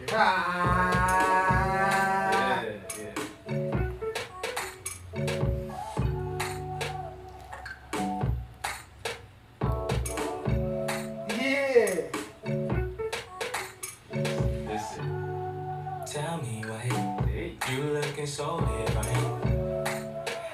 Tell me why you looking so different.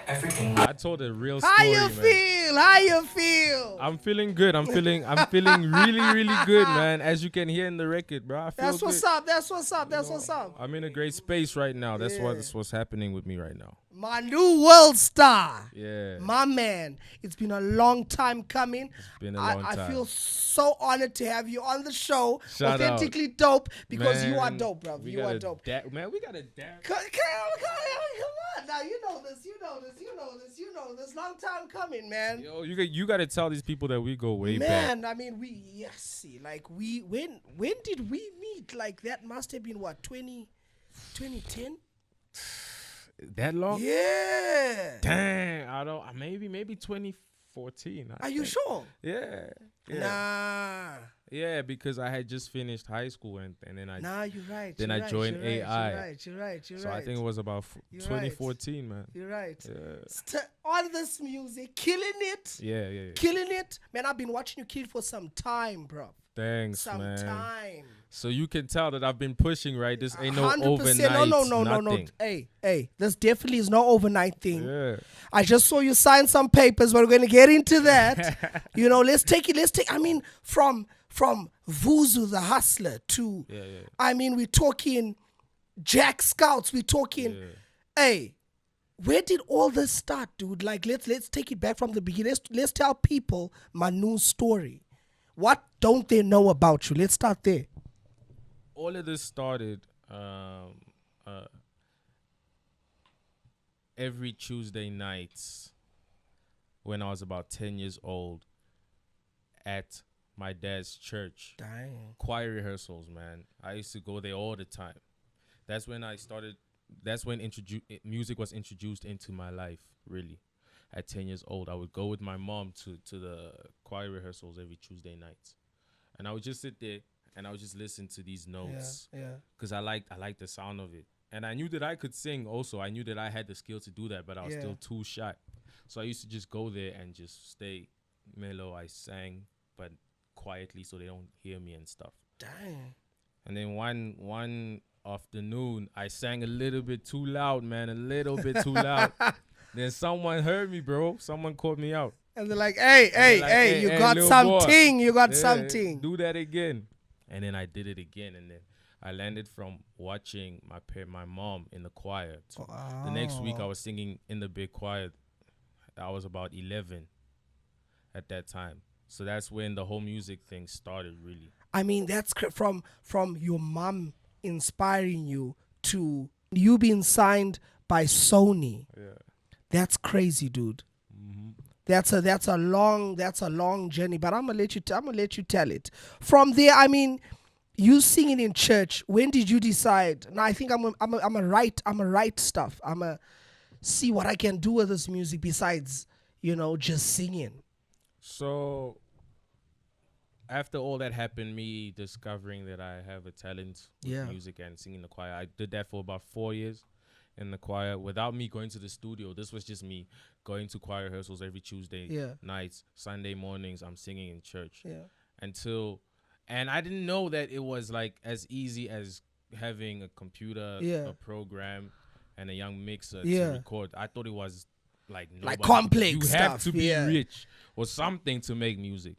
African. I told a real How story, you man. feel? How you feel? I'm feeling good. I'm feeling really, really good, man. As you can hear in the record, bro. I feel That's what's good. up. That's what's up. That's what's up. I'm in a great space right now. That's Yeah. what's happening with me right now. Manu WorldStar. Yeah. My man. It's been a long time coming. It's been a long time. I feel so honored to have you on the show. Shout out. Authentically dope because you are Man, dope, bro. we You got are a dope. Man, we got a dab. Come on. Now you know this. You know this. You know this. You know this. Long time coming, man. Yo, you got to tell these people that we go way back. Man, I mean, when did we meet? Like, that must have been what, 2010? That long? Yeah. Dang, I don't. Maybe 2014. Are you sure? Yeah. Nah. Yeah, because I had just finished high school and then I Nah, you're right. then you're I right, joined you're right, AI. You're right. so I think it was about You're 2014, man. You're right. Yeah. On this music, killing it. Yeah. Killing it. Man, I've been watching you kill for some time, bro. Thanks, Some man. time. So you can tell that I've been pushing, right? This ain't no 100%. overnight. No. nothing. Hey. This definitely is no overnight thing. Yeah. I just saw you sign some papers. We're going to get into that. Let's take. I mean, from Vuzu the Hustler to, I mean, we're talking Jack Scouts. We're talking, hey, where did all this start, dude? Like, let's take it back from the beginning. Let's tell people Manu's story. What don't they know about you? Let's start there. All of this started every Tuesday nights when I was about 10 years old at my dad's church. Dang. Choir rehearsals, man. I used to go there all the time. That's when music was introduced into my life, really. At 10 years old, I would go with my mom to the choir rehearsals every Tuesday nights. And I would just sit there and I would just listen to these notes. Yeah. Because I liked the sound of it. And I knew that I could sing also. I knew that I had the skill to do that, but I was still too shy. So I used to just go there and just stay mellow. I sang, but quietly so they don't hear me and stuff. Dang. And then one afternoon, I sang a little bit too loud, man. A little bit too loud. Then someone heard me, bro. Someone called me out. And they're like, hey, you got something. Boy. You got something. Do that again. And then I did it again. And then I landed from watching my mom in the choir. The next week, I was singing in the big choir. I was about 11 at that time. So that's when the whole music thing started, really. I mean, that's from your mom inspiring you to you being signed by Sony. Yeah. That's crazy, dude. Mm-hmm. That's a long journey. But I'm gonna let you tell it. From there, I mean, you singing in church. When did you decide? Now I think I'm a write stuff. I'm a see what I can do with this music besides just singing. So after all that happened, me discovering that I have a talent with music and singing the choir, I did that for about 4 years in the choir without me going to the studio. This was just me going to choir rehearsals every Tuesday nights, Sunday mornings. I'm singing in church and I didn't know that it was like as easy as having a computer, a program, and a young mixer to record. I thought it was like complex you stuff. have to be rich or something to make music.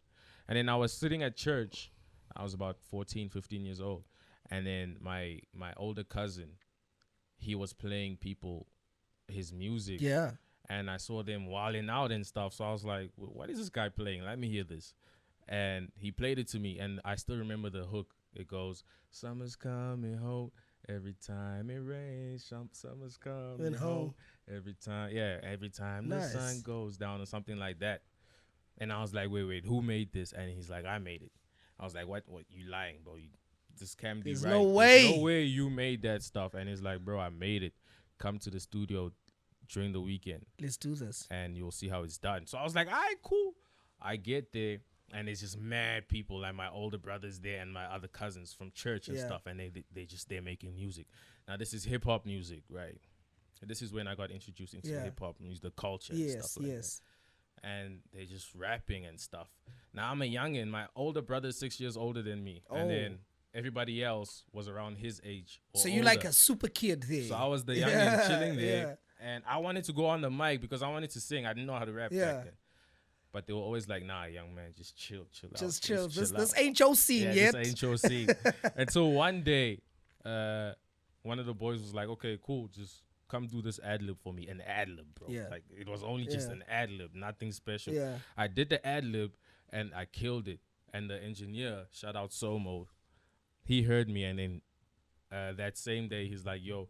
And then I was sitting at church. I was about 14, 15 years old. And then my older cousin, he was playing people his music. Yeah. And I saw them wilding out and stuff. So I was like, what is this guy playing? Let me hear this. And he played it to me. And I still remember the hook. It goes, summer's coming home. Every time it rains, summer's coming home. Every time the sun goes down or something like that. And I was like, wait, who made this? And he's like, I made it. I was like, what? You lying, bro? This can't be right. No way. There's no way you made that stuff. And he's like, bro, I made it. Come to the studio during the weekend. Let's do this. And you'll see how it's done. So I was like, all right, cool. I get there. and it's just mad people, like my older brothers there and my other cousins from church and stuff, and they're making music. Now this is hip hop music, right? This is when I got introduced into hip hop music, the culture and stuff like that. And they're just rapping and stuff. Now I'm a youngin'. My older brother is 6 years older than me, and then everybody else was around his age. So you're like a super kid there. So I was the youngin' chilling there, and I wanted to go on the mic because I wanted to sing. I didn't know how to rap back then. But they were always like, nah, young man, just chill out. Just chill. This ain't your scene yet. This ain't your scene. Until one day, one of the boys was like, okay, cool, just come do this ad-lib for me. An ad-lib, bro. Yeah. Like, it was only just an ad-lib, nothing special. Yeah. I did the ad-lib, and I killed it. And the engineer, shout out Somo, he heard me, and then that same day, he's like, yo,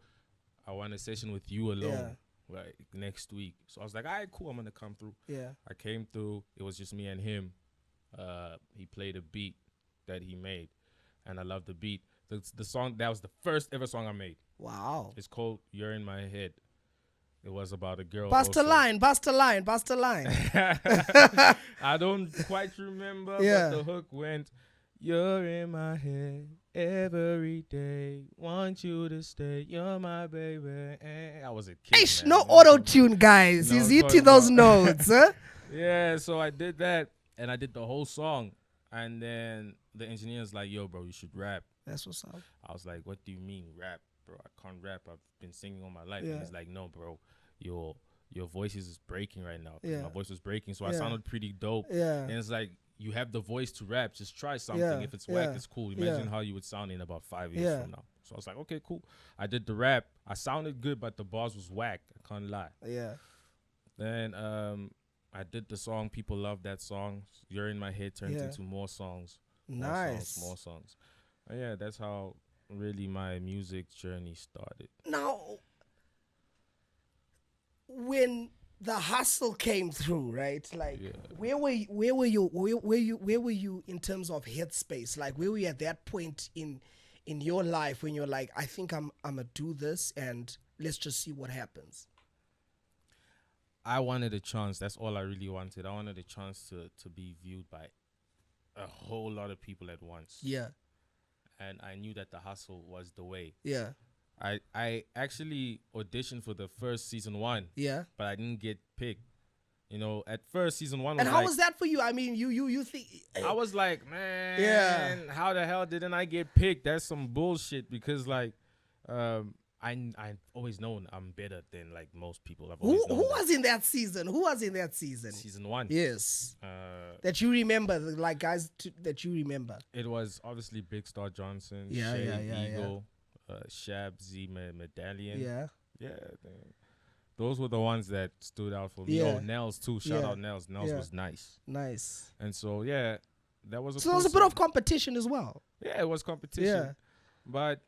I want a session with you alone. Right, next week. So I was like, all right, cool, I'm gonna come through. Yeah. I came through, it was just me and him. He played a beat that he made, and I loved the beat. The song, that was the first ever song I made. Wow. It's called You're in My Head. It was about a girl. Bust a line. I don't quite remember, but the hook went, you're in my head every day. Want you to stay. You're my baby. I was a kid. Ish, no auto-tune, guys. He's hitting those notes. Huh? Yeah, so I did that, and I did the whole song. And then the engineer's like, yo, bro, you should rap. That's what's up. I was like, what do you mean rap, bro? I can't rap. I've been singing all my life. And he's like, no, bro, your voice is breaking right now. My voice was breaking, so I sounded pretty dope. Yeah. And it's like, you have the voice to rap. Just try something. If it's whack, it's cool. Imagine how you would sound in about 5 years from now. So I was like, okay, cool. I did the rap. I sounded good, but the bars was whack. I can't lie. Yeah. Then I did the song. People loved that song. You're in My Head turned into more songs. More songs. And yeah, that's how really my music journey started. Now, when the hustle came through, right? Like, where were you in terms of headspace? Like, where were you at that point in your life when you're like, I think I'm gonna do this, and let's just see what happens? I wanted a chance. That's all I really wanted. I wanted a chance to be viewed by a whole lot of people at once. Yeah. And I knew that the hustle was the way. Yeah. I actually auditioned for the first season 1. Yeah. But I didn't get picked. You know, at first season 1 was. And how was that for you? I mean, you think I was like, man, how the hell didn't I get picked? That's some bullshit, because like I've always known I'm better than like most people. Who was in that season? Who was in that season? Season 1. Yes. That you remember, like guys that you remember. It was obviously Big Star Johnson, Eagle, Shab Z Medallion. Yeah. Yeah. Those were the ones that stood out for me. Yeah. Oh, Nels too. Shout out Nels. Nels was nice. Nice. And so yeah, that was. So there was a bit of competition as well. Yeah, it was competition. Yeah. But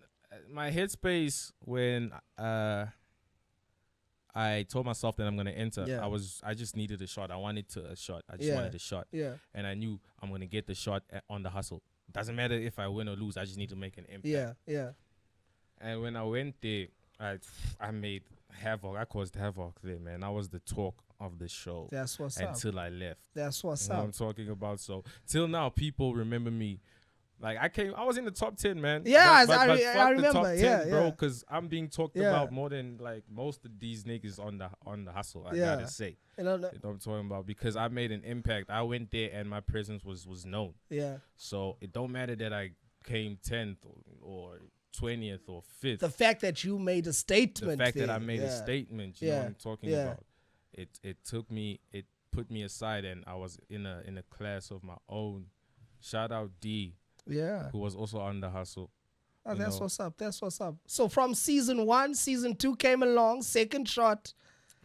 my headspace when I told myself that I'm gonna enter, I just needed a shot. I wanted a shot. I just wanted a shot. Yeah. And I knew I'm gonna get the shot on the hustle. Doesn't matter if I win or lose. I just need to make an impact. Yeah. Yeah. And when I went there, I made havoc. I caused havoc there, man. I was the talk of the show. That's what's up. Until I left. That's what's up. I'm talking about. So till now, people remember me. Like I was in the top 10, man. Yeah, but I remember. The top 10, bro, because I'm being talked about more than like most of these niggas on the hustle. I gotta say, you know what I'm talking about, because I made an impact. I went there and my presence was known. Yeah. So it don't matter that I came 10th or 20th or 5th. The fact that you made a statement. The fact that I made a statement. You know what I'm talking about. It put me aside, and I was in a class of my own. Shout out D. Yeah. Who was also on the hustle. Oh, that's what's up. That's what's up. So from season 1, season 2 came along, second shot.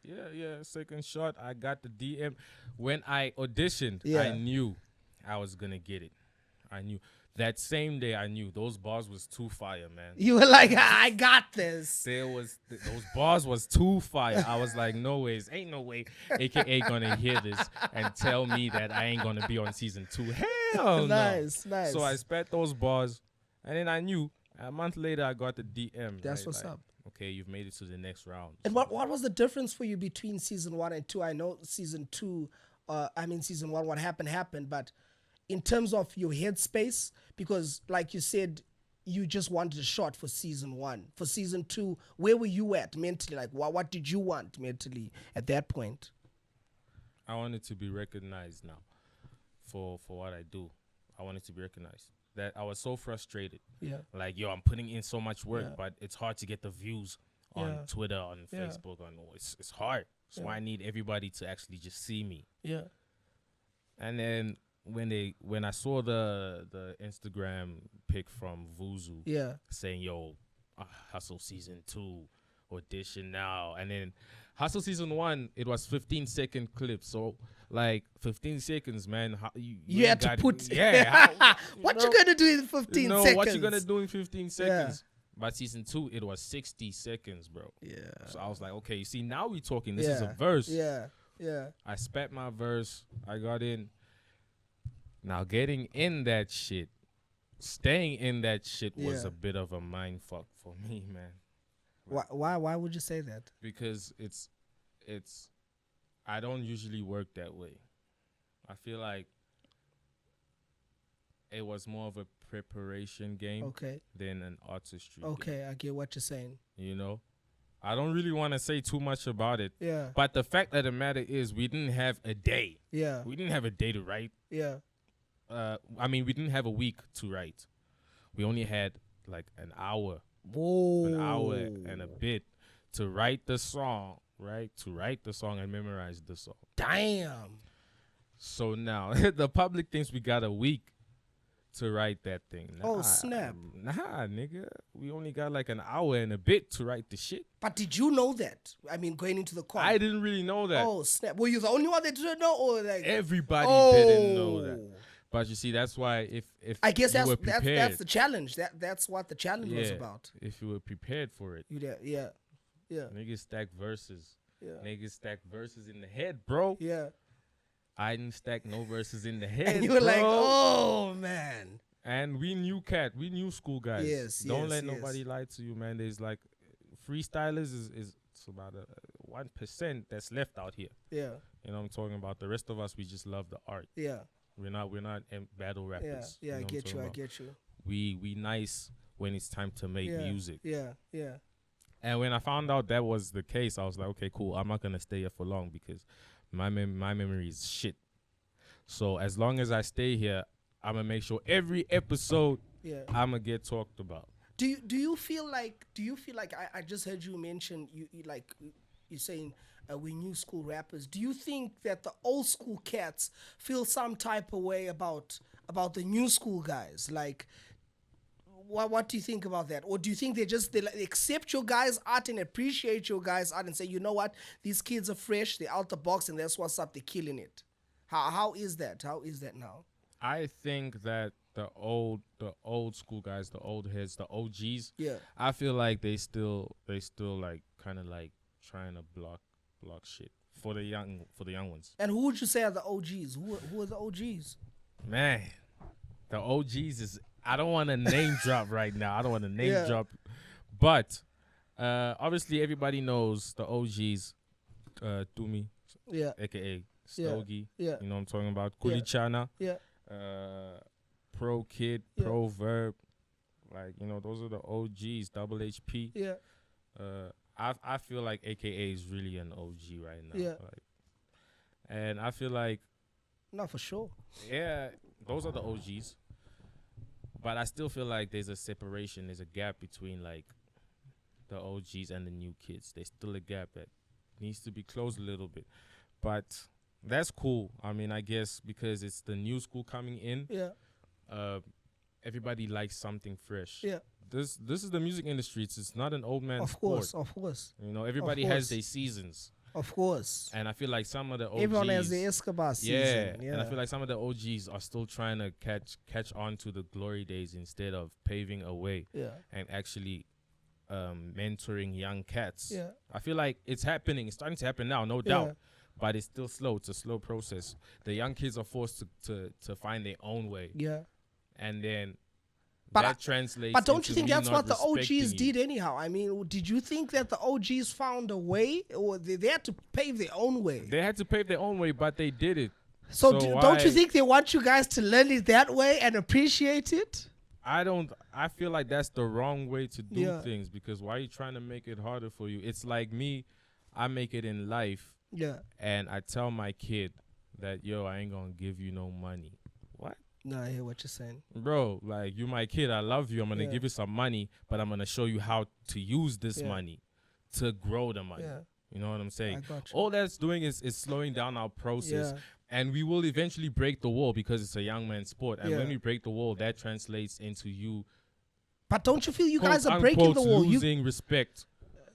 Yeah, second shot. I got the DM. When I auditioned, I knew I was going to get it. I knew. That same day, I knew those bars was too fire, man. You were like, I got this. Those bars was too fire. I was like, no ways. Ain't no way AKA gonna hear this and tell me that I ain't gonna be on season 2. Hell no. Nice. So I spat those bars, and then I knew. A month later, I got the DM. That's what's up. Okay, you've made it to the next round. And what was the difference for you between season 1 and 2? I know season 2, season 1, what happened, but in terms of your headspace? Because like you said, you just wanted a shot for season 1. For season 2, where were you at mentally? Like, what did you want mentally at that point? I wanted to be recognized now for what I do. I wanted to be recognized. That I was so frustrated. Yeah. Like, yo, I'm putting in so much work, Yeah. but it's hard to get the views on Twitter, on Facebook, it's hard. So I need everybody to actually just see me. Yeah. And then when I saw the Instagram pic from Vuzu saying, yo, Hustle season 2 audition now, and then Hustle season 1, it was 15-second clips. So like 15 seconds, man. You had to put what you gonna do in 15 seconds? What you gonna do in 15 seconds? By season 2, it was 60 seconds, bro. Yeah. So I was like, okay, you see, now we talking. This is a verse. Yeah. Yeah. I spat my verse. I got in. Now getting in that shit, staying in that shit was a bit of a mind fuck for me, man. Why would you say that? Because it's I don't usually work that way. I feel like it was more of a preparation game than an artistry game. I get what you're saying. You know? I don't really want to say too much about it. Yeah. But the fact of the matter is we didn't have a day. Yeah. We didn't have a day to write. Yeah. We didn't have a week to write. We only had like an hour. Whoa. An hour and a bit to write the song, right? To write the song and memorize the song. Damn. So now the public thinks we got a week to write that thing. Oh, snap. Nah, nigga. We only got like an hour and a bit to write the shit. But did you know that? I mean, going into the call. I didn't really know that. Oh, snap. Were you the only one that didn't know? Or like everybody didn't know that. But you see, that's why if I guess you were prepared, that's the challenge. That's what the challenge was about. If you were prepared for it. Yeah. Niggas stack verses. Yeah. Niggas stack verses in the head, bro. Yeah. I didn't stack no verses in the head. And you were like, oh man. And we knew school guys. Yes. Don't let nobody lie to you, man. There's like freestylers is it's about 1% that's left out here. Yeah. You know what I'm talking about? The rest of us, we just love the art. Yeah. We're not battle rappers. Yeah, you know I get you. We nice when it's time to make music. Yeah. And when I found out that was the case, I was like, okay, cool. I'm not gonna stay here for long because my memory is shit. So as long as I stay here, I'm gonna make sure every episode I'm gonna get talked about. Do you feel like I just heard you mention you're saying we new school rappers. Do you think that the old school cats feel some type of way about the new school guys? Like, what do you think about that? Or do you think they accept your guys' art and appreciate your guys' art and say, you know what, these kids are fresh, they're out the box, and that's what's up, they're killing it? How is that? How is that now? I think that the old school guys, the old heads, the OGs, I feel like they still like kind of like trying to block shit for the young ones. And who would you say are the OGs? Who are the OGs? Man, the OGs is, I don't want to name drop right now. I don't want to name drop, but obviously everybody knows the OGs. Tumi, aka Stogie. You know what I'm talking about. Kulichana. Pro Kid, Pro Verb, like, you know, those are the OGs. Double HP. I feel like AKA is really an OG right now. Like, and I feel like, not for sure. Yeah, those are the OGs. But I still feel like there's a separation. There's a gap between like the OGs and the new kids. There's still a gap that needs to be closed a little bit. But that's cool. I mean, I guess because it's the new school coming in. Everybody likes something fresh. This is the music industry. It's not an old man sport. Of course. You know, everybody has their seasons. Of course. And I feel like some of the OGs... Everyone has the Escobar season. And I feel like some of the OGs are still trying to catch on to the glory days instead of paving a way and actually mentoring young cats. I feel like it's happening. It's starting to happen now, no doubt. But it's still slow. It's a slow process. The young kids are forced to find their own way. And then that translates. But don't you think that's what the OGs did anyhow? I mean, did you think that the OGs found a way, or they had to pave their own way? They had to pave their own way, but they did it. So don't you think they want you guys to learn it that way and appreciate it? I feel like that's the wrong way to do things, because why are you trying to make it harder for you? It's like me, I make it in life. Yeah. And I tell my kid that, yo, I ain't gonna give you no money. What? No, I hear what you're saying. Bro, like, you my kid, I love you. I'm gonna give you some money, but I'm gonna show you how to use this money to grow the money. Yeah. You know what I'm saying? All that's doing is slowing down our process. Yeah. And we will eventually break the wall because it's a young man's sport. And when we break the wall, that translates into you. But don't you feel you guys are breaking the wall? Losing respect.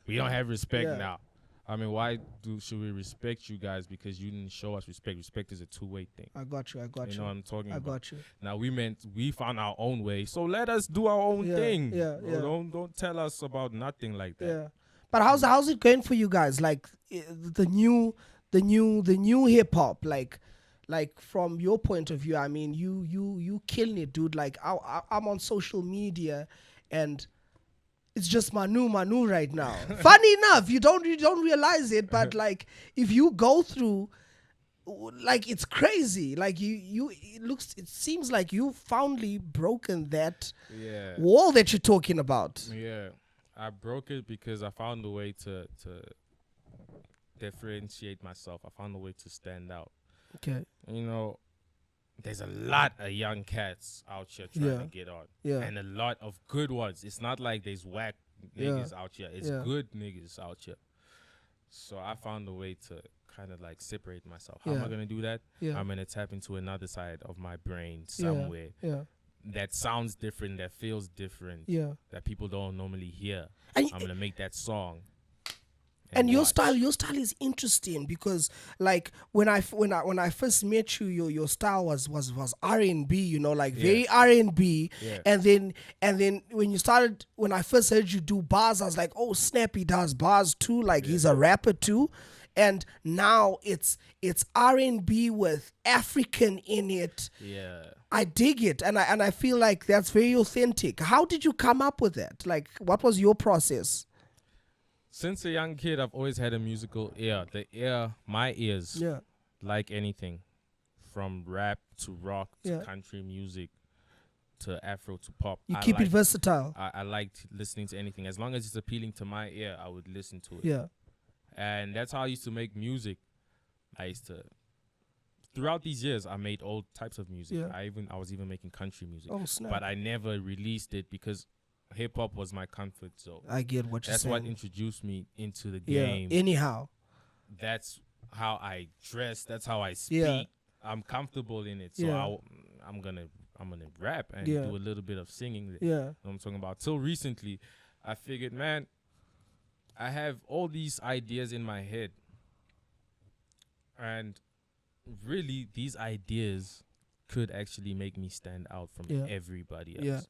We don't have respect now. I mean, why should we respect you guys? Because you didn't show us respect. Respect is a two-way thing. I got you. You know what I'm talking about? I got you. Now, we found our own way. So let us do our own thing. Yeah. Don't tell us about nothing like that. Yeah. But how's it going for you guys? Like the new hip hop, like from your point of view. I mean, you killing it, dude. Like I'm on social media, and it's just Manu right now. Funny enough, you don't realize it, but like if you go through, like it's crazy. Like it seems like you've finally broken that wall that you're talking about. Yeah. I broke it because I found a way to differentiate myself. I found a way to stand out. Okay. You know, there's a lot of young cats out here trying to get on. Yeah. And a lot of good ones. It's not like there's whack niggas out here. It's good niggas out here. So I found a way to kind of like separate myself. How am I going to do that? Yeah. I'm going to tap into another side of my brain somewhere. Yeah. That sounds different, that feels different, that people don't normally hear. And I'm gonna make that song. And your style is interesting because, like, when I first met you, your style was R&B, you know, like very R&B. Yeah. And then when I first heard you do bars, I was like, oh snap, he does bars too. Like he's a rapper too. And now it's R&B with African in it. Yeah. I dig it, and I feel like that's very authentic. How did you come up with that? Like, what was your process? Since a young kid, I've always had a musical ear. My ears, like anything, from rap to rock to country music to Afro to pop. You keep it versatile. I liked listening to anything. As long as it's appealing to my ear, I would listen to it. Yeah. And that's how I used to make music. Throughout these years, I made all types of music. Yeah. I was even making country music. Oh, snap. But I never released it because hip hop was my comfort zone. I get what you're saying. That's what introduced me into the game. Anyhow. That's how I dress. That's how I speak. Yeah. I'm comfortable in it. So I'm gonna rap and do a little bit of singing. Yeah. You know what I'm talking about. Till recently, I figured, man, I have all these ideas in my head. And really, these ideas could actually make me stand out from everybody else. Yeah.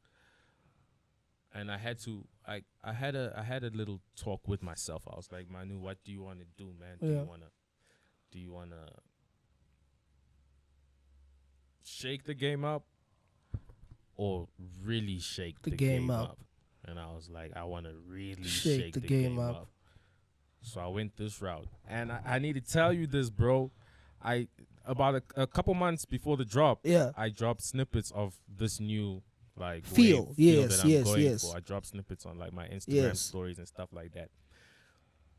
And I had to, I had a little talk with myself. I was like, Manu, what do you want to do, man? Do you wanna shake the game up or really shake the game up? And I was like, I want to really shake the game up. So I went this route. And I need to tell you this, bro. About a couple months before the drop, I dropped snippets of this new feel that I'm going for. I dropped snippets on like my Instagram stories and stuff like that.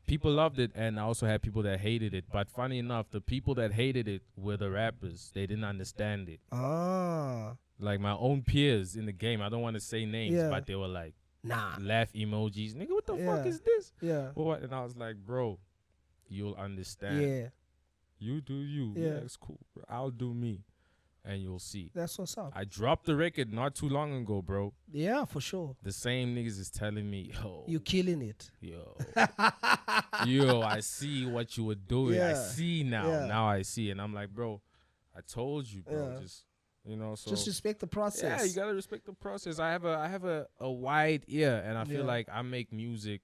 People loved it, and I also had people that hated it. But funny enough, the people that hated it were the rappers. They didn't understand it. Like my own peers in the game. I don't want to say names, but they were like, nah, laugh emojis. Nigga, what the fuck is this? Yeah. What? And I was like, bro, you'll understand. Yeah. You do you. Yeah, it's cool. Bro. I'll do me. And you'll see. That's what's up. I dropped the record not too long ago, bro. Yeah, for sure. The same niggas is telling me, yo. You killing it. Yo. Yo, I see what you were doing. I see now. Yeah. Now I see. And I'm like, bro, I told you, bro. Yeah. Just, so. Just respect the process. Yeah, you got to respect the process. I have a wide ear, and I feel like I make music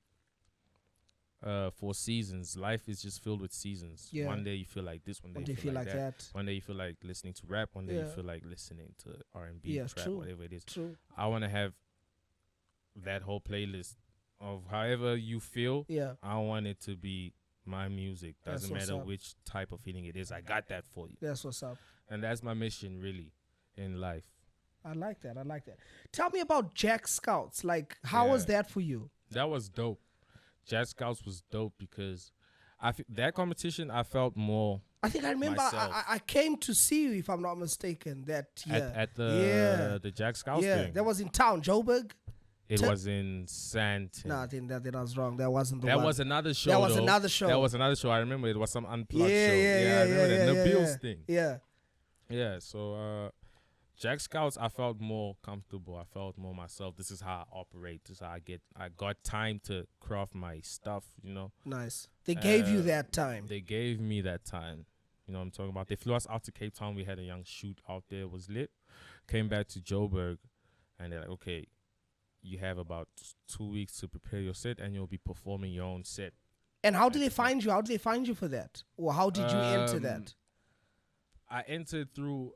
for seasons. Life is just filled with seasons. Yeah. One day you feel like this, one day you feel like that. One day you feel like listening to rap, one day you feel like listening to R&B, trap, whatever it is. True. I want to have that whole playlist of however you feel. Yeah. I want it to be my music. Doesn't matter which type of feeling it is. I got that for you. That's what's up. And that's my mission, really, in life. I like that. Tell me about Jack Scouts. Like, how was that for you? That was dope. Jack Scouts was dope because that competition, I felt more. I think I remember I came to see you, if I'm not mistaken, that year. At the Jack Scouts thing. Yeah, that was in town, Joburg. It was in Sandton. No, I think that was wrong. That wasn't the one. That was another show. That was another show. That was another show. I remember it was some unplugged show. Yeah, I remember that. The Bills thing. Yeah. Yeah, so Jack Scouts, I felt more comfortable. I felt more myself. This is how I operate. This is how I got time to craft my stuff, you know. Nice. They gave you that time. They gave me that time. You know what I'm talking about? They flew us out to Cape Town. We had a young shoot out there. It was lit. Came back to Joburg, and they're like, okay, you have about 2 weeks to prepare your set, and you'll be performing your own set. And how did they find you? How did they find you for that? Or how did you enter that? I entered through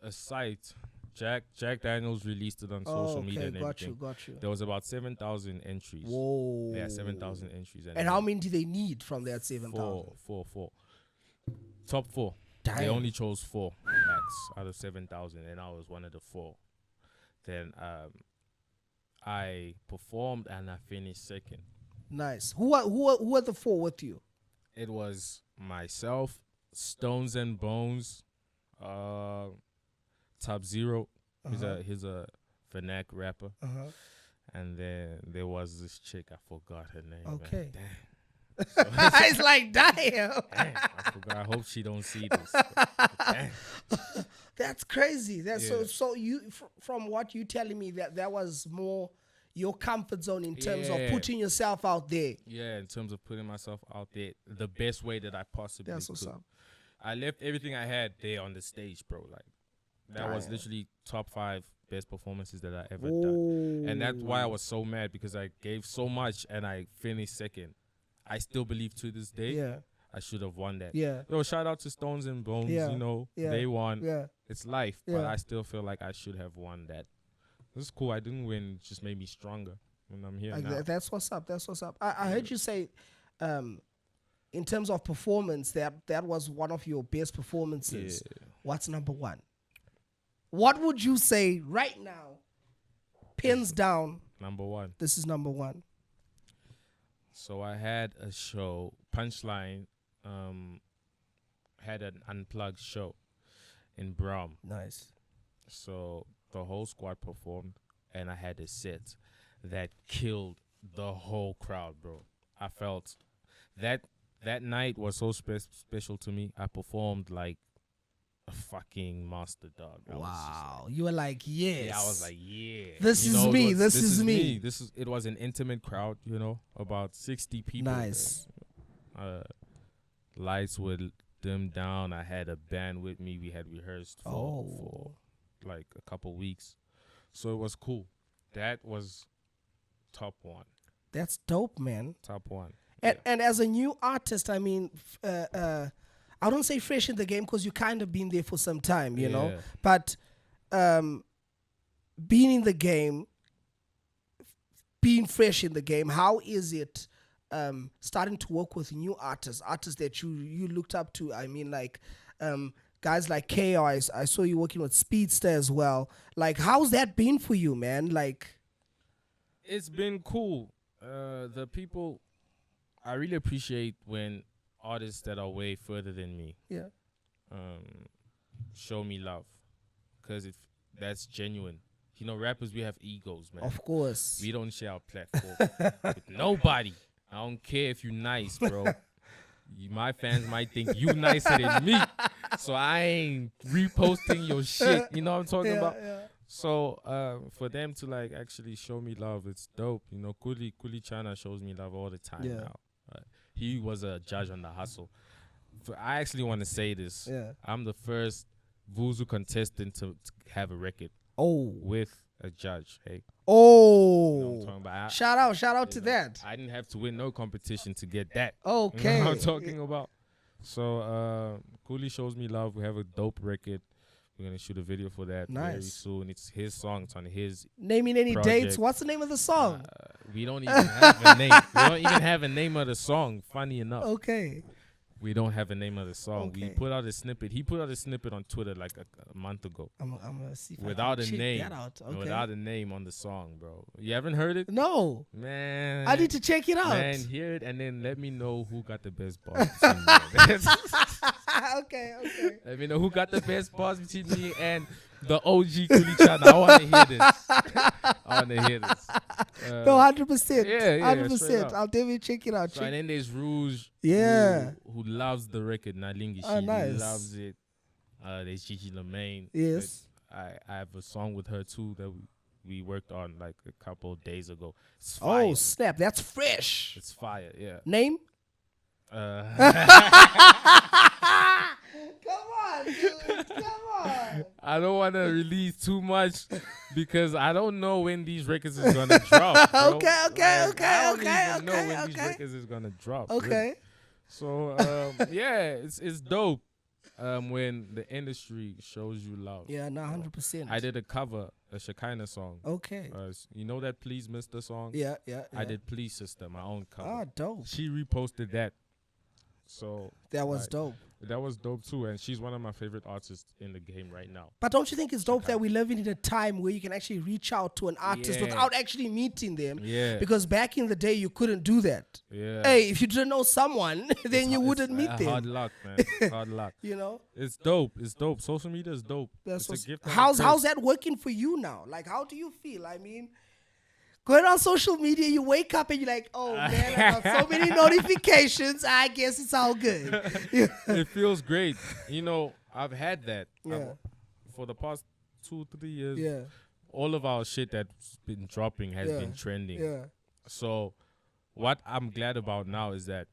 a site. Jack Daniels released it on social media and everything. Got you. There was about 7,000 entries. Whoa. Yeah, 7,000 entries. And how many do they need from that 7,000? Four. Top 4. Damn. They only chose 4 acts out of 7,000, and I was one of the 4. Then I performed and I finished second. Nice. Who are the 4 with you? It was myself, Stones and Bones, Top Zero. He's a Fanac rapper. And then there was this chick, I forgot her name. Okay. Man. Damn. It's like, damn. Damn, I forgot. I hope she don't see this. Damn. That's crazy. So you from what you telling me that was more your comfort zone in terms of putting yourself out there. Yeah, in terms of putting myself out there the best way that I possibly That's what's could. up. I left everything I had there on the stage, bro. Like that was literally top 5 best performances that I ever done. And that's why I was so mad, because I gave so much and I finished second. I still believe to this day I should have won that. Yeah. Yo, shout out to Stones and Bones, you know. They won. Yeah. It's life. But I still feel like I should have won that. This is cool. I didn't win. It just made me stronger when I'm here now. That's what's up. I heard you say in terms of performance, that was one of your best performances. Yeah. What's number 1? What would you say right now? Pins down. Number 1. This is number 1. So I had a show, Punchline, had an unplugged show in Brum. Nice. So the whole squad performed, and I had a set that killed the whole crowd, bro. I felt that night was so special to me. I performed like a fucking master, dog. Wow. You were like, yes. Yeah, I was like, yeah. This is me. This is me. It was an intimate crowd, you know, about 60 people. Nice. Lights were dimmed down. I had a band with me. We had rehearsed for like a couple weeks. So it was cool. That was top 1. That's dope, man. Top 1. And as a new artist, I mean, I don't say fresh in the game because you kind of been there for some time, you know. But being in the game, being fresh in the game, how is it starting to work with new artists that you looked up to? I mean, like guys like KO, I saw you working with Speedsta as well. Like, how's that been for you, man? Like, it's been cool. The people, I really appreciate when artists that are way further than me show me love, because that's genuine. You know, rappers, we have egos, man. Of course. We don't share our platform with nobody. I don't care if you're nice, bro. My fans might think you nicer than me, so I ain't reposting your shit. You know what I'm talking about? Yeah. So for them to like actually show me love, it's dope. You know, Kuli Chana shows me love all the time now. He was a judge on the Hustle. I actually want to say this. Yeah. I'm the first Vuzu contestant to have a record. With a judge. Hey. You know what I'm talking about? Shout out to that. I didn't have to win no competition to get that. Okay. You know what I'm talking about? So Kuli shows me love. We have a dope record. We're gonna shoot a video for that very soon. It's his song. It's on his naming any project. dates. What's the name of the song? We don't even have a name. We don't even have a name of the song. Funny enough. Okay. We don't have a name of the song. Okay. We put out a snippet. He put out a snippet on Twitter like a month ago. I'm gonna see if without I can a name. check that out. Okay. Without a name on the song, bro. You haven't heard it? No. Man. I need to check it out. Man, hear it and then let me know who got the best bars. Okay. Let me know who got the best bars between me and the OG Kulichana. I want to hear this. No, 100%. Yeah, 100%. I'll definitely check it out. So, and then there's Rouge. Yeah. Who loves the record, Nalingi. Oh, nice. He loves it. There's Gigi Lamaine. Yes. I have a song with her too that we worked on like a couple of days ago. It's fire. Oh, snap. That's fresh. It's fire, yeah. Name? Come on, dude. Come on. I don't want to release too much because I don't know when these records is gonna drop. Bro. Okay. I don't even know when these records is gonna drop. Okay. Really. So yeah, it's dope. When the industry shows you love. Yeah, no, 100%. I did a cover, a Shekinah song. Okay. You know that Please Mister song? Yeah. I did Please Sister, my own cover. Ah, dope. She reposted that. So that was dope. That was dope too, and she's one of my favorite artists in the game right now. But don't you think it's dope that we live in a time where you can actually reach out to an artist without actually meeting them? Yeah. Because back in the day, you couldn't do that. Yeah. Hey, if you didn't know someone, then you wouldn't meet them. Hard luck, man. Hard luck. You know? It's dope. It's dope. Social media is dope. That's it's a gift. How's that working for you now? Like, how do you feel? I mean, going on social media, you wake up and you're like, oh, man, I got so many notifications. I guess it's all good. It feels great. You know, I've had that. Yeah. For the past 2-3 years, yeah. all of our shit that's been dropping has been trending. Yeah. So what I'm glad about now is that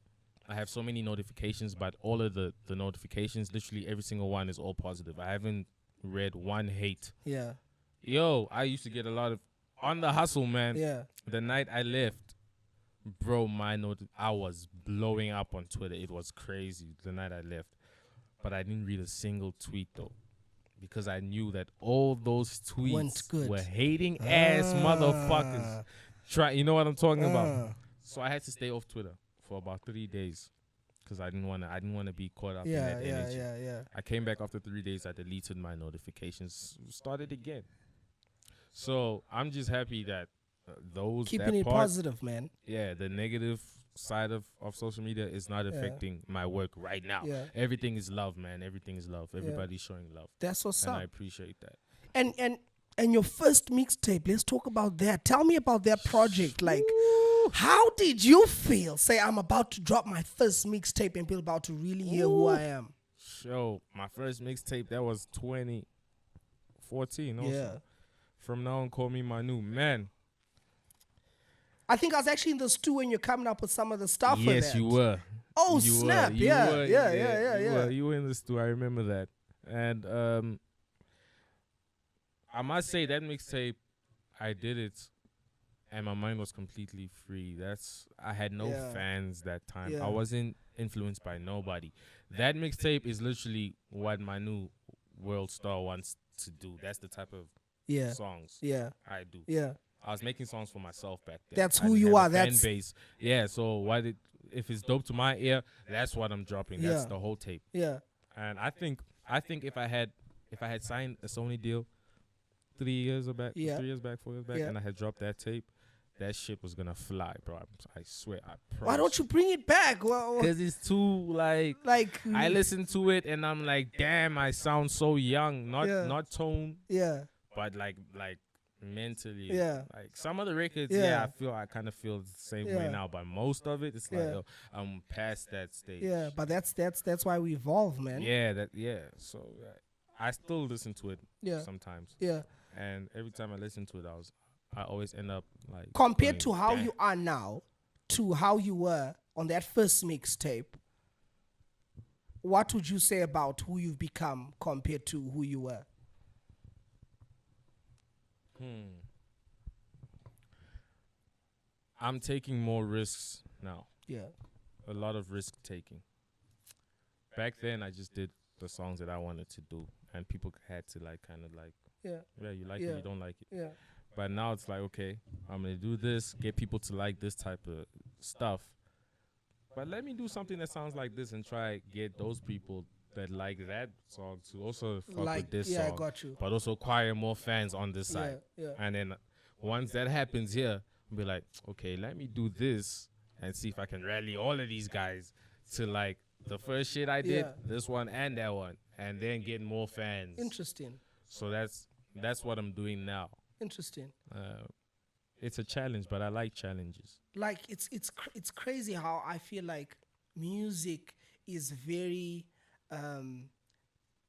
I have so many notifications, but all of the notifications, literally every single one is all positive. I haven't read one hate. Yeah. Yo, I used to get a lot of on the hustle, man. Yeah. The night I left, bro, I was blowing up on Twitter. It was crazy the night I left. But I didn't read a single tweet though. Because I knew that all those tweets were hating ass motherfuckers. You know what I'm talking about? So I had to stay off Twitter for about 3 days. Because I didn't wanna be caught up in that energy. Yeah. I came back after 3 days. I deleted my notifications. Started again. So I'm just happy that keeping it positive, man. Yeah, the negative side of social media is not affecting my work right now. Yeah. Everything is love, man. Everything is love. Everybody's showing love. That's what's up. And I appreciate that. And your first mixtape, let's talk about that. Tell me about that project. Like, how did you feel? Say, I'm about to drop my first mixtape and people about to really hear who I am. So my first mixtape, that was 2014 also. Yeah. From Now On, Call Me Manu. Man. I think I was actually in the stew when you're coming up with some of the stuff for that. Yes, you were. Oh, snap. Yeah. You were in the stew. I remember that. And I must say that mixtape, I did it and my mind was completely free. I had no fans that time. Yeah. I wasn't influenced by nobody. That mixtape is literally what Manu WorldStar wants to do. That's the type of songs I do. Yeah. I was making songs for myself back then. That's who you are. That's fan base. Yeah, so if it's dope to my ear, that's what I'm dropping. That's the whole tape. Yeah. And I think if I had signed a Sony deal 4 years back, and I had dropped that tape, that shit was gonna fly, bro. I swear. I promise. Why don't you bring it back? Because it's too like I listen to it and I'm like, damn, I sound so young. Not tone. Yeah. But like mentally. Yeah. Like some of the records, I kind of feel the same way now. But most of it, it's like I'm past that stage. Yeah, but that's why we evolve, man. So I still listen to it sometimes. Yeah. And every time I listen to it, I always end up like compared to how you are now to how you were on that first mixtape. What would you say about who you've become compared to who you were? I'm taking more risks now. Yeah. A lot of risk taking. Back then, I just did the songs that I wanted to do. and people had to like kind of like, yeah, you like yeah, it, you don't like it. yeah, But now it's like, okay, I'm gonna do this, get people to like this type of stuff. But let me do something that sounds like this and try get those people that like that song to also fuck like with this yeah, song. I got you. But also acquire more fans on this side. Yeah, And then once that happens here, I'll be like, okay, let me do this and see if I can rally all of these guys to like the first shit I did, this one and that one, and then get more fans. Interesting. So that's what I'm doing now. Interesting. It's a challenge, but I like challenges. Like it's crazy how I feel like music is very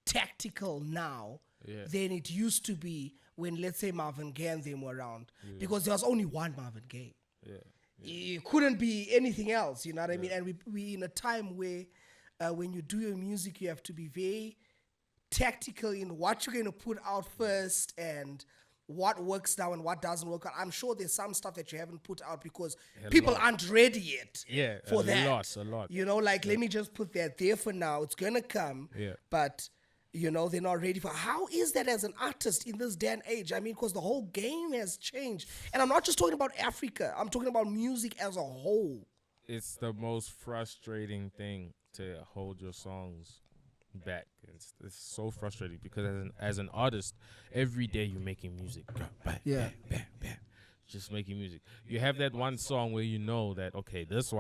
tactical now than it used to be when, let's say, Marvin Gaye and them were around, because there was only one Marvin Gaye. It couldn't be anything else, you know what I mean? And we in a time where when you do your music, you have to be very tactical in what you're going to put out first and what works now and what doesn't work out. I'm sure there's some stuff that you haven't put out because people aren't ready yet for that. A lot. You know, like, let me just put that there for now. It's going to come, but, you know, they're not ready for. How is that as an artist in this day and age? I mean, because the whole game has changed. And I'm not just talking about Africa. I'm talking about music as a whole. It's the most frustrating thing to hold your songs back. It's so frustrating because as an artist, every day you're making music. Just making music. You have that one song where you know that, okay, this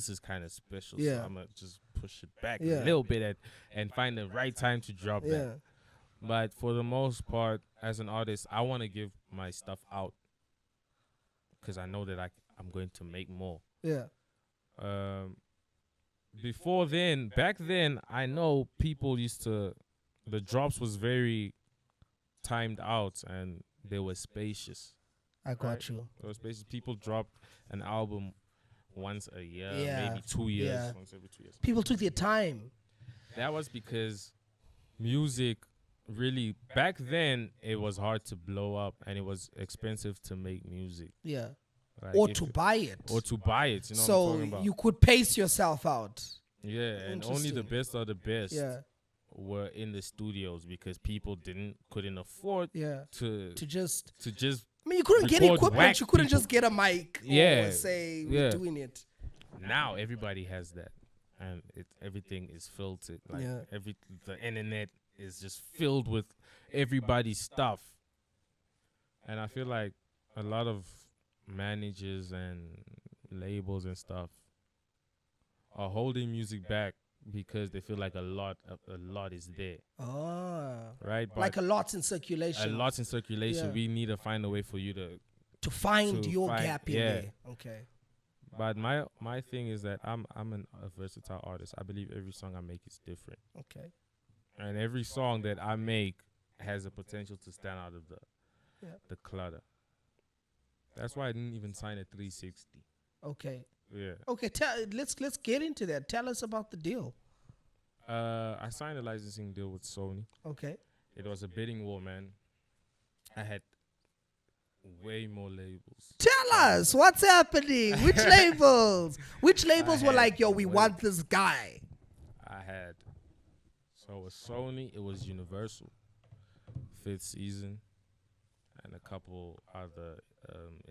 is kind of special, so I'm going to just push it back a little bit and find the right time to drop that. But for the most part, as an artist, I want to give my stuff out because I know that I'm going to make more. Before then, back then, I know people the drops was very timed out and they were spacious. I got you. They were spacious. People dropped an album once a year, maybe 2 years, once every 2 years. People took their time. That was because music really, back then, it was hard to blow up and it was expensive to make music. Like or to buy it. Or to buy it, you know so what I'm talking about. You could pace yourself out. Yeah, and only the best of the best were in the studios because people couldn't afford to just. I mean, you couldn't get equipment. You couldn't people. just get a mic or say we're doing it. Now everybody has that, and everything is filtered. Like the internet is just filled with everybody's stuff, and I feel like a lot of managers and labels and stuff are holding music back because they feel like a lot is there. Right? But like a lot's in circulation. A lot's in circulation. We need to find a way for you to find your gap in there. Okay. But my thing is that I'm a versatile artist. I believe every song I make is different. Okay. And every song that I make has the potential to stand out of the clutter. That's why I didn't even sign a 360. Okay. Yeah. Okay, let's get into that. Tell us about the deal. I signed a licensing deal with Sony. Okay. It was a bidding war, man. I had way more labels. Tell us what's happening. Which labels? Which labels were like, yo, we want this guy? So it was Sony, it was Universal, 5th Season, and a couple other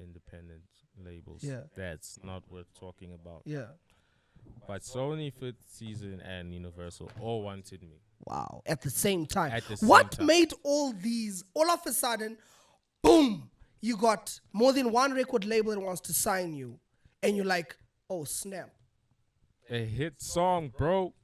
independent labels. That's not worth talking about. But Sony, 5th Season, and Universal all wanted me. Wow. At the same time. What made all these, all of a sudden, boom, you got more than one record label that wants to sign you. And you're like, oh, snap. A hit song, bro.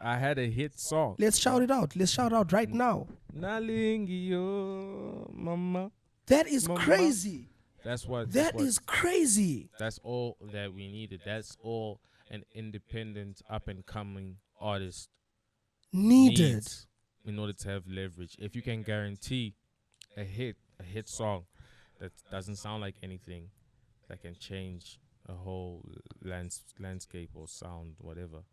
I had a hit song. Let's shout it out. Let's shout out right now. Nalingio, mama. That is crazy. That is crazy. That's all that we needed. That's all an independent, up-and-coming artist needs in order to have leverage. If you can guarantee a hit song that doesn't sound like anything, that can change a whole landscape or sound, whatever,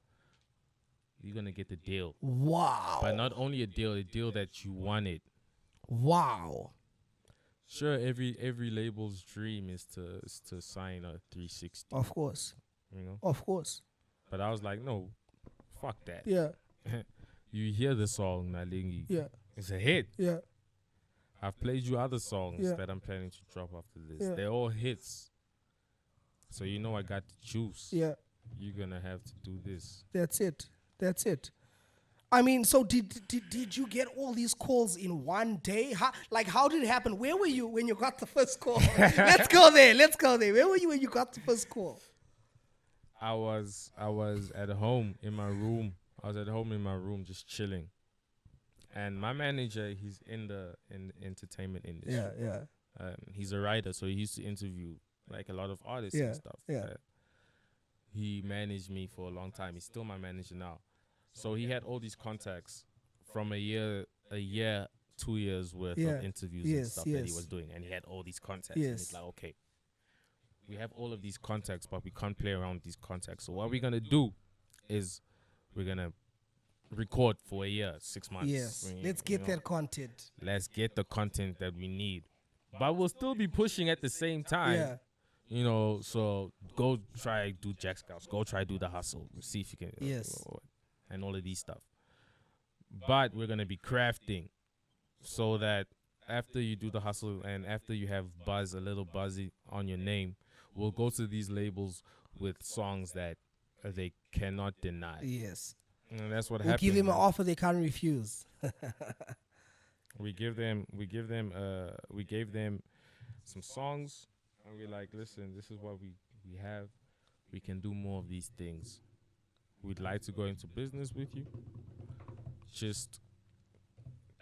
you're going to get the deal. Wow. But not only a deal that you wanted. Wow. Sure, every label's dream is to sign a 360. Of course. You know? Of course. But I was like, no, fuck that. Yeah. You hear the song Nalingi. Yeah. It's a hit. Yeah. I've played you other songs Yeah. that I'm planning to drop after this. Yeah. They're all hits. So you know I got the juice. Yeah. You're gonna have to do this. That's it. That's it. I mean, so did you get all these calls in one day? How did it happen? Where were you when you got the first call? Let's go there. Where were you when you got the first call? I was at home in my room. Just chilling. And my manager, he's in the entertainment industry. Yeah. He's a writer, so he used to interview like a lot of artists and stuff. Yeah. He managed me for a long time. He's still my manager now. So he had all these contacts from a year, 2 years worth of interviews and stuff that he was doing. And he had all these contacts. And he's like, okay, we have all of these contacts, but we can't play around with these contacts. So what we're going to do is we're going to record for a year, 6 months. Yes, let's get that content. Let's get the content that we need. But we'll still be pushing at the same time. Yeah. You know, so go try do Jack Scouts. Go try do the hustle. See if you can. Yes. And all of these stuff. But we're going to be crafting so that after you do the hustle and after you have a little buzzy on your name, we'll go to these labels with songs that they cannot deny. Yes. And that's what we'll happens. Give them an offer they can't refuse. we gave them some songs, and we're like, listen, this is what we have. We can do more of these things. We'd like to go into business with you. Just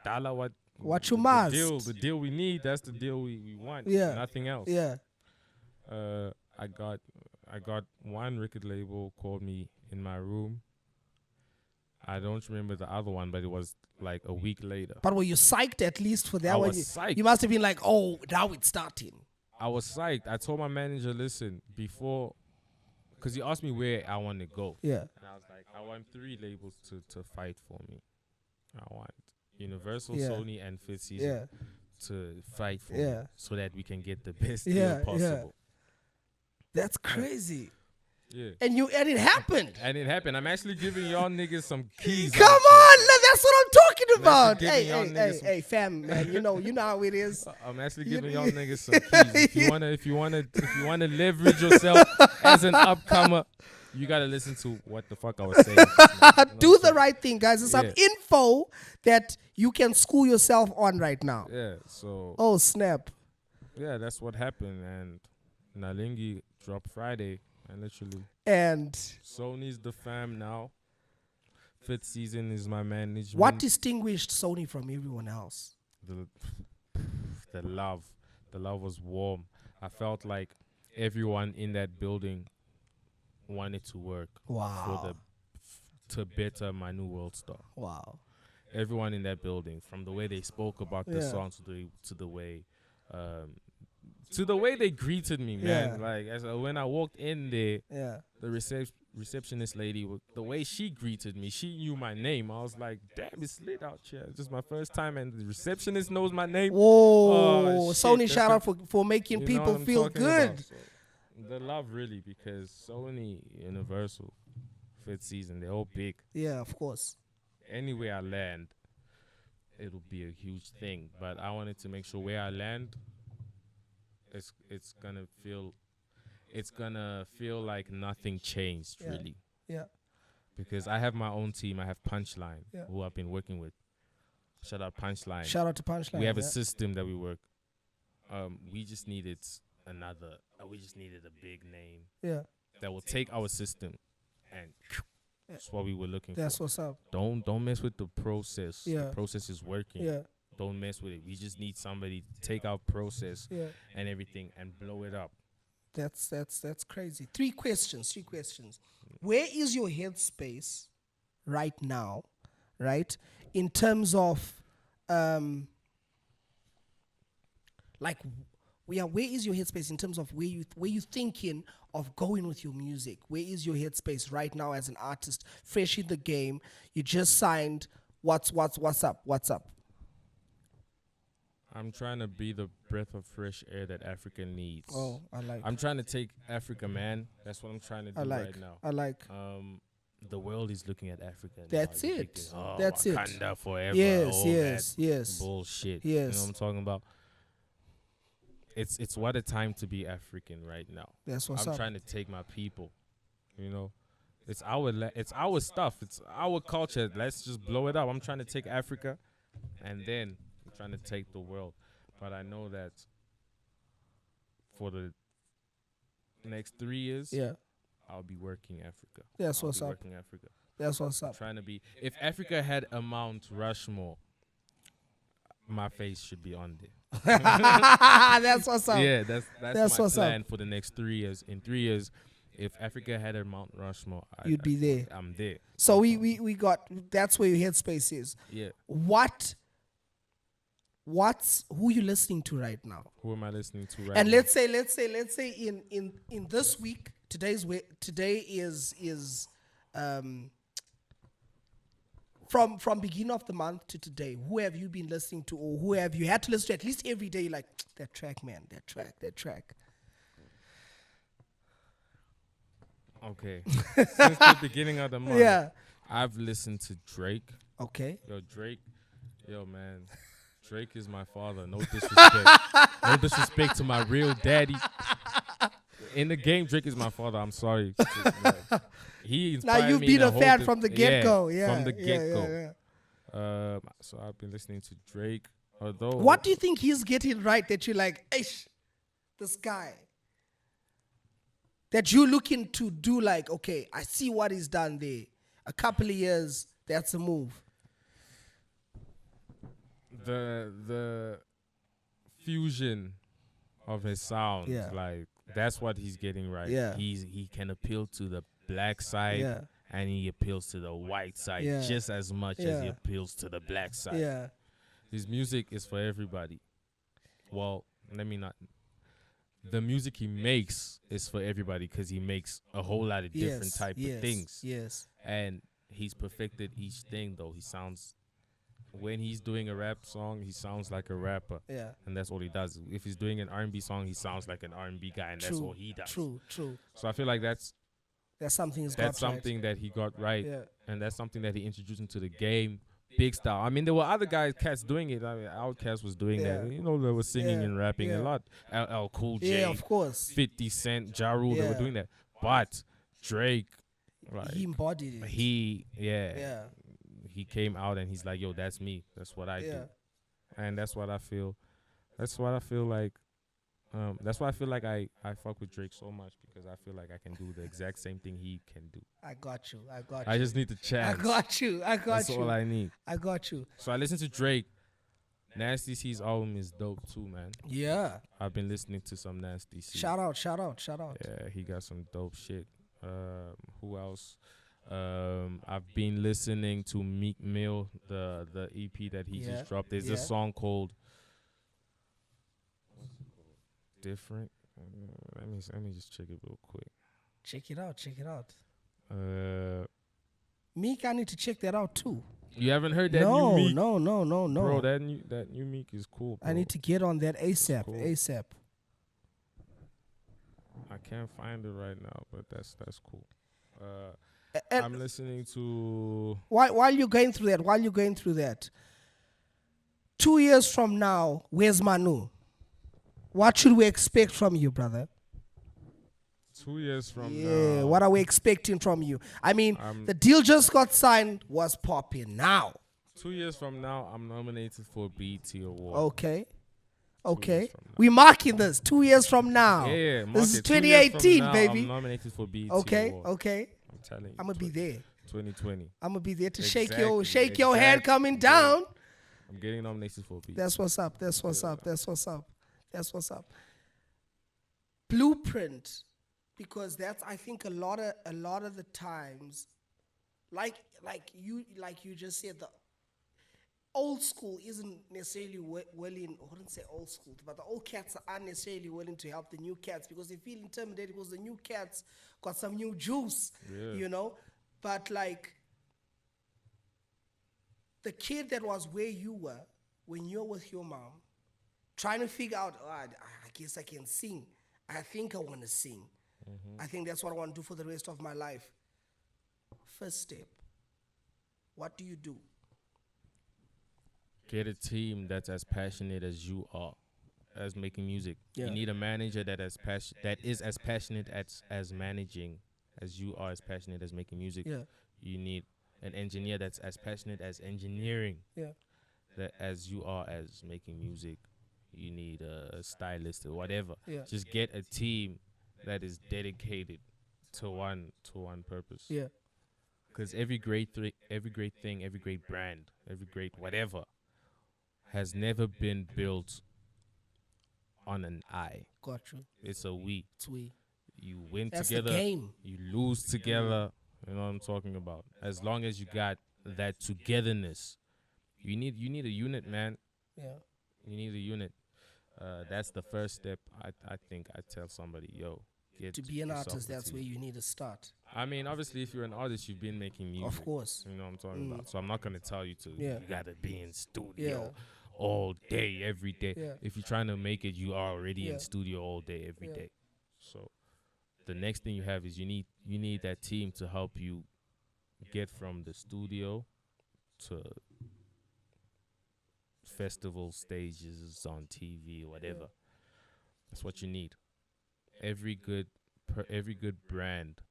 dollar what you must. The deal we need, that's the deal we want. Yeah. Nothing else. Yeah. I got one record label called me in my room. I don't remember the other one, but it was like a week later. But were you psyched at least for that I one? was psyched. You must have been like, oh, now it's starting. I was psyched. I told my manager, listen, before, because he asked me where I want to go. Yeah. And I was like, I want 3 labels to fight for me. I want Universal, Yeah. Sony, and Fifth Season to fight for me so that we can get the best Yeah, deal possible. That's crazy. Yeah. And it happened. I'm actually giving y'all niggas some keys. Come on, that's what I'm talking about. giving y'all niggas Hey, fam, man, you know how it is. I'm actually giving y'all niggas some keys. If you wanna leverage yourself as an upcomer, you gotta listen to what the fuck I was saying. Do the right thing, guys. There's some info that you can school yourself on right now. Yeah. So. Oh snap. Yeah, that's what happened, and Nalingi dropped Friday. And Sony's the fam now. Fifth Season is my management. What distinguished Sony from everyone else? The love. The love was warm. I felt like everyone in that building wanted to work to better Manu WorldStar. Wow. Everyone in that building, from the way they spoke about the song to the way they greeted me, man. Like when I walked in there, the receptionist lady, the way she greeted me, she knew my name. I was like, damn, it's lit out here. It's just my first time, and the receptionist knows my name. Whoa, Sony, shout out for making people feel good. So, the love, really, because Sony, Universal, Fifth Season, they're all big. Yeah, of course. Anywhere I land, it'll be a huge thing. But I wanted to make sure where I land, it's gonna feel like nothing changed, really. Yeah. Because I have my own team. I have Punchline, who I've been working with. Shout out Punchline. Shout out to Punchline. We have a system that we work. We just needed a big name. Yeah. That will take our system, and that's what we were looking for. That's what's up. Don't mess with the process. Yeah. The process is working. Yeah. Don't mess with it. We just need somebody to take our process and everything and blow it up. That's crazy. 3 questions. Where is your headspace right now, right? In terms of where is your headspace in terms of where you thinking of going with your music? Where is your headspace right now as an artist, fresh in the game? You just signed. What's up? I'm trying to be the breath of fresh air that Africa needs. Oh, I like. I'm trying to take Africa, man. That's what I'm trying to do right now. I like. the world is looking at Africa. That's now. it. Thinking, oh, That's it. Wakanda forever. Yes, all yes, that yes. bullshit. Yes. You know what I'm talking about? It's what a time to be African right now. That's what's I'm up. trying to take my people. You know, it's our stuff. It's our culture. Let's just blow it up. I'm trying to take Africa, and then I'm trying to take the world. But I know that for the next 3 years, I'll be working Africa. That's what's up. Working Africa. That's what's up. I'm trying to be. If Africa had a Mount Rushmore, my face should be on there. That's what's up. Yeah, that's my what's plan up. for the next 3 years. In 3 years, if Africa had a Mount Rushmore, You'd be there. I'm there. So we got, that's where your headspace is. Yeah. Who you listening to right now? Who am I listening to right And now? let's say in this week, today is from beginning of the month to today, who have you been listening to, or who have you had to listen to at least every day? Like, that track, man, that track. Okay. Since the beginning of the month, Yeah. I've listened to Drake. Okay. Yo, man. Drake is my father. No disrespect. No disrespect to my real daddy. In the game, Drake is my father. I'm sorry. He inspired Now you've me been to a hold fan the- from the get-go. Yeah. From the get-go. Yeah. So I've been listening to Drake. Although, What do you think he's getting right that you're like, Eish, this guy? That you're looking to do, like, okay, I see what he's done there. A couple of years, that's a move. the fusion of his sound, Yeah. like that's what he's getting right. Yeah. He can appeal to the black side, Yeah. and he appeals to the white side Yeah. just as much as he Yeah. appeals to the black side. Yeah. His music is for everybody. Well, let me not. The music he makes is for everybody because he makes a whole lot of different type of things. Yes. And he's perfected each thing, though. He sounds, when he's doing a rap song, he sounds like a rapper. Yeah. And that's all he does. If he's doing an R&B song, he sounds like an R&B guy, and that's all he does. True. So I feel like that's something he's that's got something that he got right. Yeah. And that's something that he introduced into the game. Big style. I mean, there were other cats doing it. I mean, Outkast was doing that. You know, they were singing and rapping a lot. LL Cool J, Yeah, of course. 50 Cent, Ja Rule, they were doing that. But Drake, like, He embodied it. he came out and he's like, yo, that's me. That's what I do. And that's what I feel. That's why I feel like I fuck with Drake so much, because I feel like I can do the exact same thing he can do. I got you. I just need to chat. I got you. That's all I need. I got you. So I listen to Drake. Nasty C's album is dope too, man. Yeah. I've been listening to some Nasty C. Shout out. Yeah, he got some dope shit. Who else? I've been listening to Meek Mill, the EP that he just dropped. There's a song called Different. Let me just check it real quick. Check it out. Meek, I need to check that out too. You haven't heard that new Meek? No. Bro, that new Meek is cool, bro. I need to get on that ASAP. Cool. ASAP. I can't find it right now, but that's cool. And I'm listening to. while you're going through that, 2 years from now, where's Manu? What should we expect from you, brother? 2 years from Yeah, now. what are we expecting from you? I mean, the deal just got signed, was popping now. 2 years from now, I'm nominated for a BET Award. Okay. from We marking this 2 years from now. Yeah, This is 2 years from 2018, now, baby. I'm nominated for BET Okay. Award. I'm telling you. I'm gonna be there. 2020. I'm gonna be there to Exactly, shake your hand coming down. I'm getting nominated for BET. That's what's up. Blueprint, because that's, I think, a lot of the times, like you just said, the old school isn't necessarily willing. I wouldn't say old school, but the old cats aren't necessarily willing to help the new cats because they feel intimidated because the new cats got some new juice, you know. But like the kid that was where you were when you're with your mom, trying to figure out, I guess I can sing. I think I want to sing. I think that's what I want to do for the rest of my life. first step, what do you do? Get a team that's as passionate as you are, as making music. Yeah. You need a manager that is as passionate as managing as you are as passionate as making music. Yeah. You need an engineer that's as passionate as engineering. Yeah. That as you are as making music. You need a stylist or whatever. Yeah. Just get a team that is dedicated to one purpose. Yeah. Because every great thing, every great brand, every great whatever has never been built on an I. Got you. It's a we. It's we. You win That's together. the game. You lose together. You know what I'm talking about. As long as you got that togetherness, you need a unit, man. Yeah. You need a unit. That's the first step. I think I tell somebody, yo, To be an artist, that's where you need to start. I mean, obviously, if you're an artist, you've been making music. Of course. You know what I'm talking about. So I'm not going to tell you to, Yeah. you got to be in studio all day, every day. Yeah. If you're trying to make it, you are already Yeah. in studio all day, every Yeah. day. So the next thing you have is you need that team to help you get from the studio to festival stages on TV, whatever. Yeah. That's what you need. Every good brand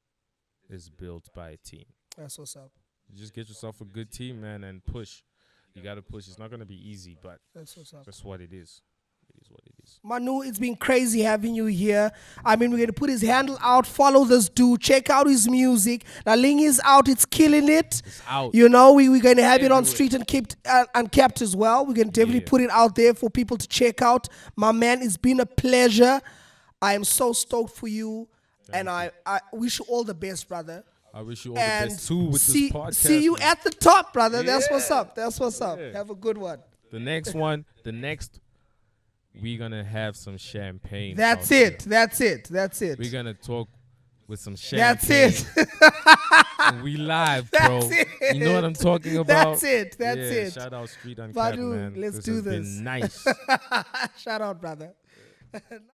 is built by a team. That's what's up. You just get yourself a good team, man, and push. You gotta push. It's not gonna be easy, but That's what's up. that's what it is. It is what it is. Manu, it's been crazy having you here. I mean, we're going to put his handle out. Follow this dude. Check out his music. Naling is out. It's killing it. It's out. You know, we're going to have it on Everywhere. Street and Kept as well. We're going to definitely Yeah. put it out there for people to check out. My man, it's been a pleasure. I am so stoked for you. And I wish you all the best, brother. I wish you all And the best too with see, this podcast. see you man. at the top, brother. That's what's Yeah. up. That's what's up. Yeah. Have a good one. The next one, we're gonna have some champagne. That's out here. it. That's it. That's it. We're gonna talk with some That's champagne. it. And we live, bro. That's it. You know what I'm talking about? That's it. That's Yeah, it. Shout out Street Uncapped, Manu, man. let's this do has this. been nice. Shout out, brother.